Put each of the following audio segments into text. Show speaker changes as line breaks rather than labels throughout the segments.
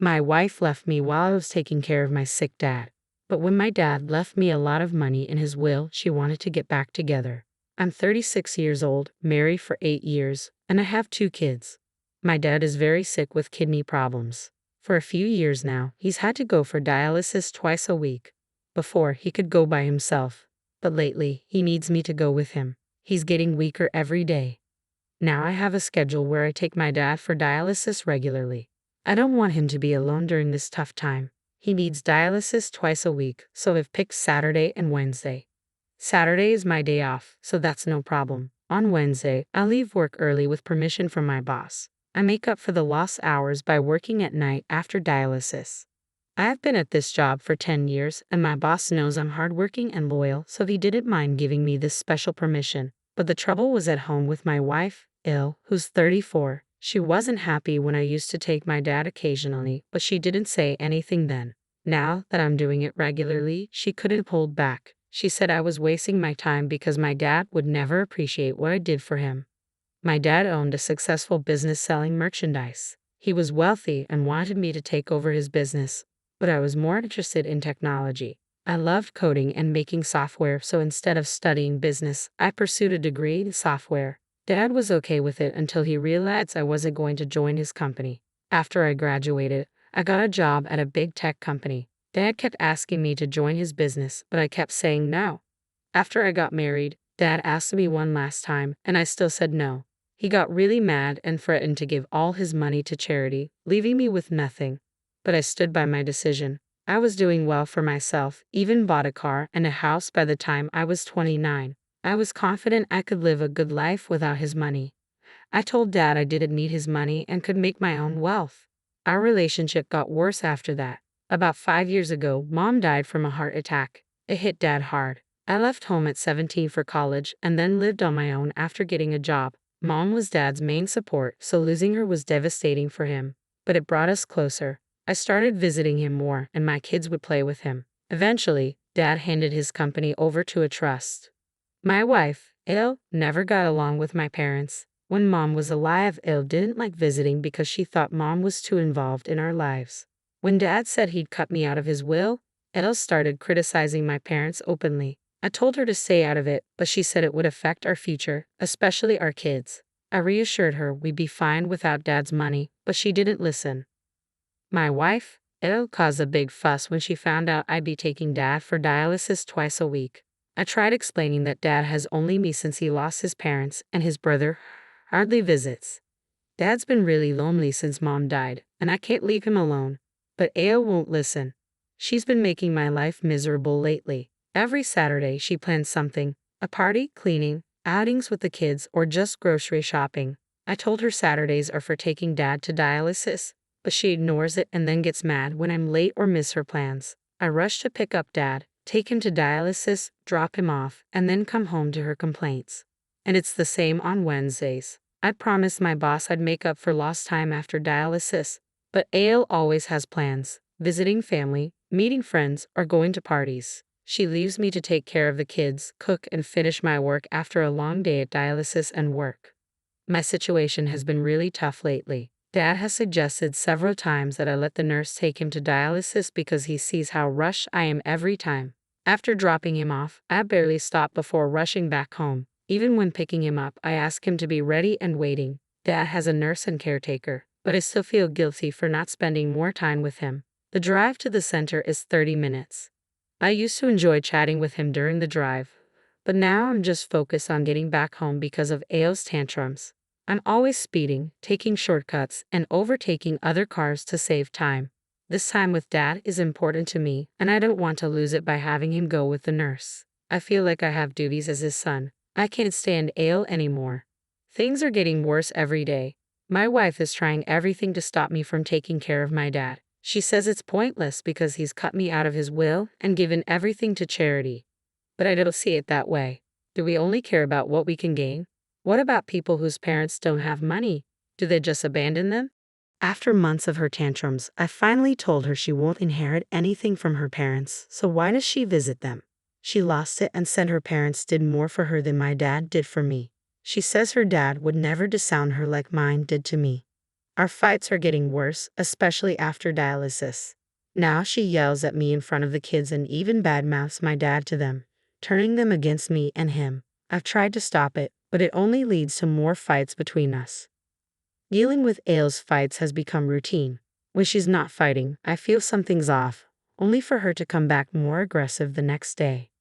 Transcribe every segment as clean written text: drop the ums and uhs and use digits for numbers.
My wife left me while I was taking care of my sick dad. But when my dad left me a lot of money in his will, she wanted to get back together. I'm 36 years old, married for 8 years, and I have 2 kids. My dad is very sick with kidney problems. For a few years now, he's had to go for dialysis twice a week. Before, he could go by himself. But lately, he needs me to go with him. He's getting weaker every day. Now I have a schedule where I take my dad for dialysis regularly. I don't want him to be alone during this tough time. He needs dialysis twice a week, so I've picked Saturday and Wednesday. Saturday is my day off, so that's no problem. On Wednesday, I'll leave work early with permission from my boss. I make up for the lost hours by working at night after dialysis. I have been at this job for 10 years, and my boss knows I'm hardworking and loyal, so he didn't mind giving me this special permission. But the trouble was at home with my wife, Il, who's 34. She wasn't happy when I used to take my dad occasionally, but she didn't say anything then. Now that I'm doing it regularly, she couldn't hold back. She said I was wasting my time because my dad would never appreciate what I did for him. My dad owned a successful business selling merchandise. He was wealthy and wanted me to take over his business, but I was more interested in technology. I loved coding and making software, so instead of studying business, I pursued a degree in software. Dad was okay with it until he realized I wasn't going to join his company. After I graduated, I got a job at a big tech company. Dad kept asking me to join his business, but I kept saying no. After I got married, Dad asked me one last time, and I still said no. He got really mad and threatened to give all his money to charity, leaving me with nothing. But I stood by my decision. I was doing well for myself, even bought a car and a house by the time I was 29. I was confident I could live a good life without his money. I told Dad I didn't need his money and could make my own wealth. Our relationship got worse after that. About 5 years ago, Mom died from a heart attack. It hit Dad hard. I left home at 17 for college and then lived on my own after getting a job. Mom was Dad's main support, so losing her was devastating for him. But it brought us closer. I started visiting him more, and my kids would play with him. Eventually, Dad handed his company over to a trust. My wife, Il, never got along with my parents. When Mom was alive, Il didn't like visiting because she thought Mom was too involved in our lives. When Dad said he'd cut me out of his will, Il started criticizing my parents openly. I told her to stay out of it, but she said it would affect our future, especially our kids. I reassured her we'd be fine without Dad's money, but she didn't listen. My wife, Il, caused a big fuss when she found out I'd be taking Dad for dialysis twice a week. I tried explaining that Dad has only me since he lost his parents, and his brother hardly visits. Dad's been really lonely since Mom died, and I can't leave him alone. But Il won't listen. She's been making my life miserable lately. Every Saturday she plans something, a party, cleaning, outings with the kids, or just grocery shopping. I told her Saturdays are for taking Dad to dialysis, but she ignores it and then gets mad when I'm late or miss her plans. I rush to pick up Dad, take him to dialysis, drop him off, and then come home to her complaints. And it's the same on Wednesdays. I promised my boss I'd make up for lost time after dialysis, but Il always has plans, visiting family, meeting friends, or going to parties. She leaves me to take care of the kids, cook, and finish my work after a long day at dialysis and work. My situation has been really tough lately. Dad has suggested several times that I let the nurse take him to dialysis because he sees how rushed I am every time. After dropping him off, I barely stop before rushing back home. Even when picking him up, I ask him to be ready and waiting. Dad has a nurse and caretaker, but I still feel guilty for not spending more time with him. The drive to the center is 30 minutes. I used to enjoy chatting with him during the drive, but now I'm just focused on getting back home because of Il's tantrums. I'm always speeding, taking shortcuts, and overtaking other cars to save time. This time with Dad is important to me, and I don't want to lose it by having him go with the nurse. I feel like I have duties as his son. I can't stand Il anymore. Things are getting worse every day. My wife is trying everything to stop me from taking care of my dad. She says it's pointless because he's cut me out of his will and given everything to charity. But I don't see it that way. Do we only care about what we can gain? What about people whose parents don't have money? Do they just abandon them? After months of her tantrums, I finally told her she won't inherit anything from her parents, so why does she visit them? She lost it and said her parents did more for her than my dad did for me. She says her dad would never disown her like mine did to me. Our fights are getting worse, especially after dialysis. Now she yells at me in front of the kids and even badmouths my dad to them, turning them against me and him. I've tried to stop it, but it only leads to more fights between us. Dealing with Aile's fights has become routine. When she's not fighting, I feel something's off, only for her to come back more aggressive the next day.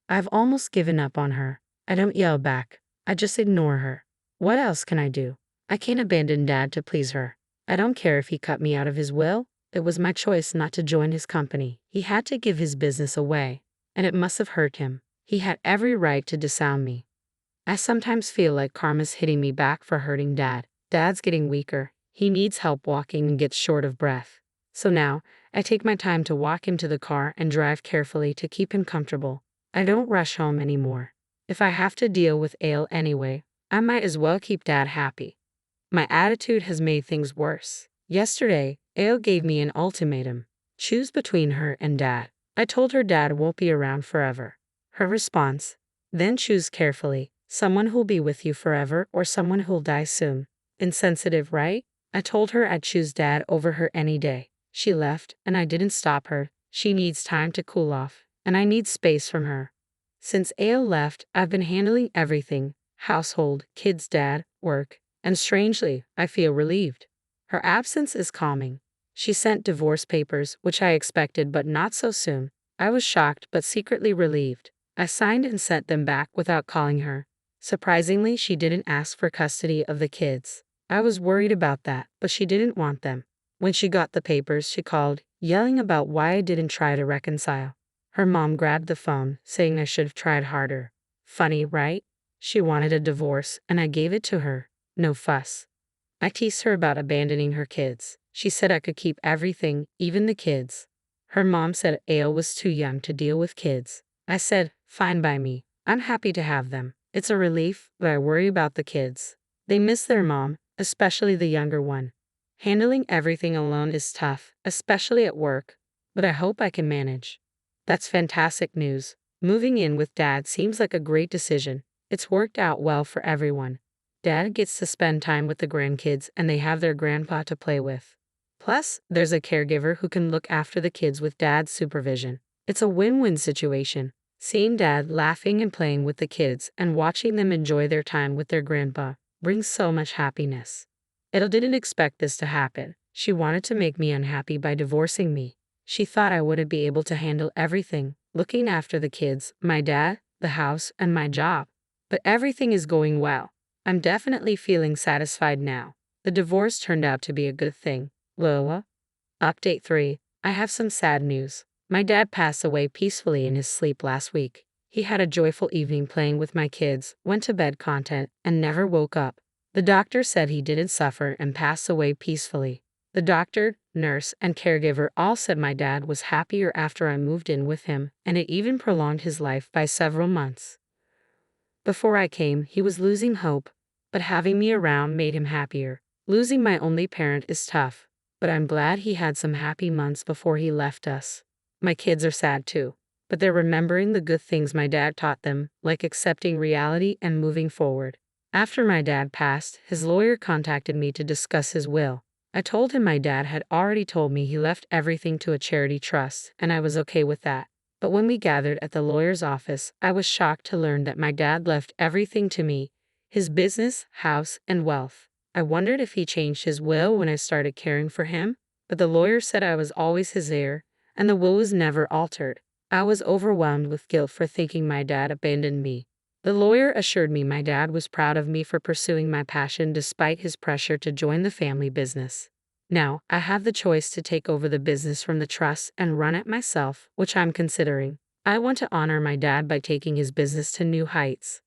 I've almost given up on her. I don't yell back. I just ignore her. What else can I do? I can't abandon Dad to please her. I don't care if he cut me out of his will. It was my choice not to join his company. He had to give his business away, and it must have hurt him. He had every right to disown me. I sometimes feel like karma's hitting me back for hurting Dad. Dad's getting weaker. He needs help walking and gets short of breath. So now, I take my time to walk him to the car and drive carefully to keep him comfortable. I don't rush home anymore. If I have to deal with Aile anyway, I might as well keep Dad happy. My attitude has made things worse. Yesterday, Aile gave me an ultimatum. Choose between her and Dad. I told her Dad won't be around forever. Her response, then choose carefully, someone who'll be with you forever or someone who'll die soon. Insensitive, right? I told her I'd choose Dad over her any day. She left, and I didn't stop her. She needs time to cool off, and I need space from her. Since Aile left, I've been handling everything: household, kids, Dad, work, and strangely, I feel relieved. Her absence is calming. She sent divorce papers, which I expected but not so soon. I was shocked but secretly relieved. I signed and sent them back without calling her. Surprisingly, she didn't ask for custody of the kids. I was worried about that, but she didn't want them. When she got the papers, she called, yelling about why I didn't try to reconcile. Her mom grabbed the phone, saying I should have tried harder. Funny, right? She wanted a divorce, and I gave it to her. No fuss. I teased her about abandoning her kids. She said I could keep everything, even the kids. Her mom said Aile was too young to deal with kids. I said, fine by me. I'm happy to have them. It's a relief, but I worry about the kids. They miss their mom, especially the younger one. Handling everything alone is tough, especially at work, but I hope I can manage. That's fantastic news. Moving in with Dad seems like a great decision. It's worked out well for everyone. Dad gets to spend time with the grandkids and they have their grandpa to play with. Plus, there's a caregiver who can look after the kids with Dad's supervision. It's a win-win situation. Seeing Dad laughing and playing with the kids and watching them enjoy their time with their grandpa brings so much happiness. Aile didn't expect this to happen. She wanted to make me unhappy by divorcing me. She thought I wouldn't be able to handle everything, looking after the kids, my dad, the house, and my job. But everything is going well. I'm definitely feeling satisfied now. The divorce turned out to be a good thing. Lola. Update 3. I have some sad news. My dad passed away peacefully in his sleep last week. He had a joyful evening playing with my kids, went to bed content, and never woke up. The doctor said he didn't suffer and passed away peacefully. The doctor, nurse, and caregiver all said my dad was happier after I moved in with him, and it even prolonged his life by several months. Before I came, he was losing hope, but having me around made him happier. Losing my only parent is tough, but I'm glad he had some happy months before he left us. My kids are sad too, but they're remembering the good things my dad taught them, like accepting reality and moving forward. After my dad passed, his lawyer contacted me to discuss his will. I told him my dad had already told me he left everything to a charity trust, and I was okay with that. But when we gathered at the lawyer's office, I was shocked to learn that my dad left everything to me: his business, house, and wealth. I wondered if he changed his will when I started caring for him, but the lawyer said I was always his heir, and the will was never altered. I was overwhelmed with guilt for thinking my dad abandoned me. The lawyer assured me my dad was proud of me for pursuing my passion despite his pressure to join the family business. Now, I have the choice to take over the business from the trust and run it myself, which I'm considering. I want to honor my dad by taking his business to new heights.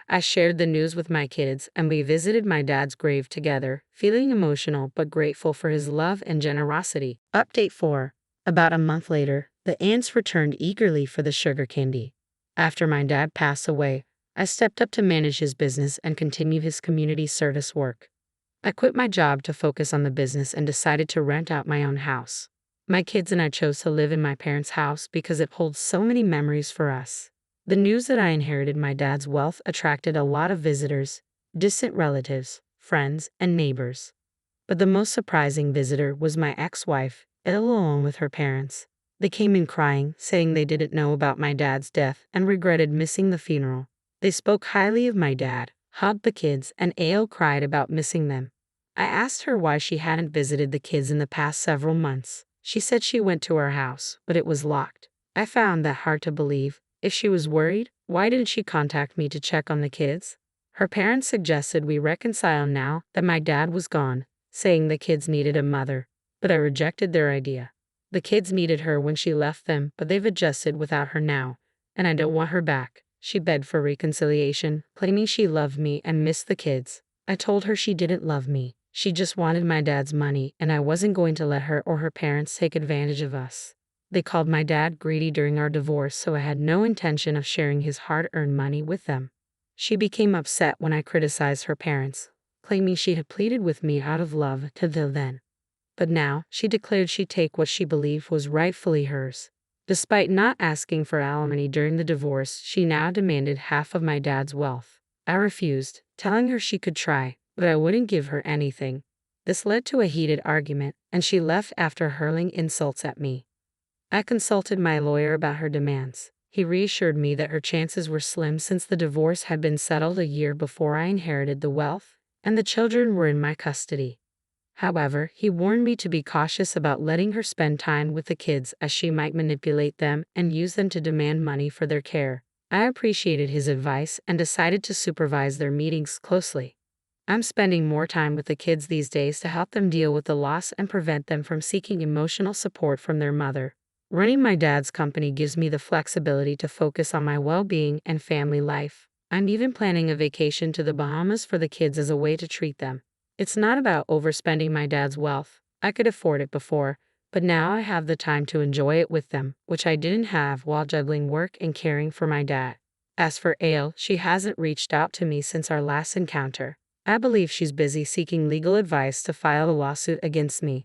I shared the news with my kids, and we visited my dad's grave together, feeling emotional but grateful for his love and generosity. Update 4. About a month later, the ants returned eagerly for the sugar candy. After my dad passed away, I stepped up to manage his business and continue his community service work. I quit my job to focus on the business and decided to rent out my own house. My kids and I chose to live in my parents' house because it holds so many memories for us. The news that I inherited my dad's wealth attracted a lot of visitors, distant relatives, friends, and neighbors. But the most surprising visitor was my ex-wife, ill alone with her parents. They came in crying, saying they didn't know about my dad's death and regretted missing the funeral. They spoke highly of my dad, hugged the kids, and AO cried about missing them. I asked her why she hadn't visited the kids in the past several months. She said she went to our house, but it was locked. I found that hard to believe. If she was worried, why didn't she contact me to check on the kids? Her parents suggested we reconcile now that my dad was gone, saying the kids needed a mother, but I rejected their idea. The kids needed her when she left them, but they've adjusted without her now, and I don't want her back. She begged for reconciliation, claiming she loved me and missed the kids. I told her she didn't love me. She just wanted my dad's money, and I wasn't going to let her or her parents take advantage of us. They called my dad greedy during our divorce, so I had no intention of sharing his hard-earned money with them. She became upset when I criticized her parents, claiming she had pleaded with me out of love till then. But now, she declared she'd take what she believed was rightfully hers. Despite not asking for alimony during the divorce, she now demanded half of my dad's wealth. I refused, telling her she could try, but I wouldn't give her anything. This led to a heated argument, and she left after hurling insults at me. I consulted my lawyer about her demands. He reassured me that her chances were slim since the divorce had been settled a year before I inherited the wealth, and the children were in my custody. However, he warned me to be cautious about letting her spend time with the kids, as she might manipulate them and use them to demand money for their care. I appreciated his advice and decided to supervise their meetings closely. I'm spending more time with the kids these days to help them deal with the loss and prevent them from seeking emotional support from their mother. Running my dad's company gives me the flexibility to focus on my well-being and family life. I'm even planning a vacation to the Bahamas for the kids as a way to treat them. It's not about overspending my dad's wealth. I could afford it before, but now I have the time to enjoy it with them, which I didn't have while juggling work and caring for my dad. As for Ale, she hasn't reached out to me since our last encounter. I believe she's busy seeking legal advice to file a lawsuit against me.